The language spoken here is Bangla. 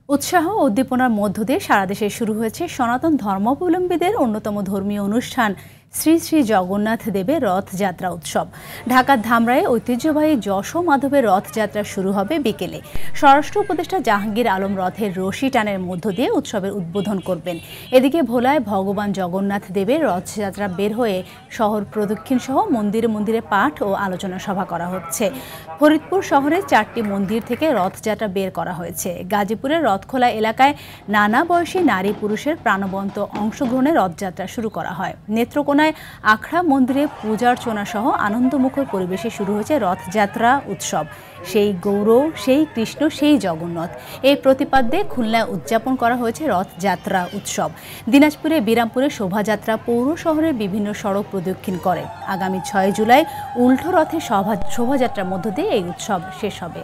উৎসাহ ও উদ্দীপনার মধ্য দিয়ে সারা দেশে শুরু হয়েছে সনাতন ধর্মাবলম্বীদের অন্যতম ধর্মীয় অনুষ্ঠান শ্রী শ্রী জগন্নাথ দেবের রথযাত্রা উৎসব। ঢাকার ধামরায়ে ঐতিহ্যবাহী যশো মাধবের রথযাত্রা শুরু হবে বিকেলে। স্বরাষ্ট্র উপদেষ্টা জাহাঙ্গীর আলম রথের রশি টানের মধ্য দিয়ে উৎসবের উদ্বোধন করবেন। এদিকে ভোলায় ভগবান জগন্নাথ দেবের রথযাত্রা বের হয়ে শহর প্রদক্ষিণ সহ মন্দিরে মন্দিরে পাঠ ও আলোচনা সভা করা হচ্ছে। ফরিদপুর শহরে 4টি মন্দির থেকে রথযাত্রা বের করা হয়েছে। গাজীপুরের রথখোলা এলাকায় নানা বয়সী নারী পুরুষের প্রাণবন্ত অংশগ্রহণে রথযাত্রা শুরু করা হয়। নেত্রকোনায় আখড়া মন্দিরে পূজার্চনা সহ আনন্দমুখর পরিবেশে শুরু হয়েছে রথযাত্রা উৎসব। সেই গৌর, সেই কৃষ্ণ, সেই জগন্নাথ, এই প্রতিপাদ্যে খুলনায় উদযাপন করা হয়েছে রথযাত্রা উৎসব। দিনাজপুরে বিরামপুরে শোভাযাত্রা পৌর শহরের বিভিন্ন সড়ক প্রদক্ষিণ করে। আগামী 6 জুলাই উল্টো রথে শোভাযাত্রার মধ্য দিয়ে এই উৎসব শেষ হবে।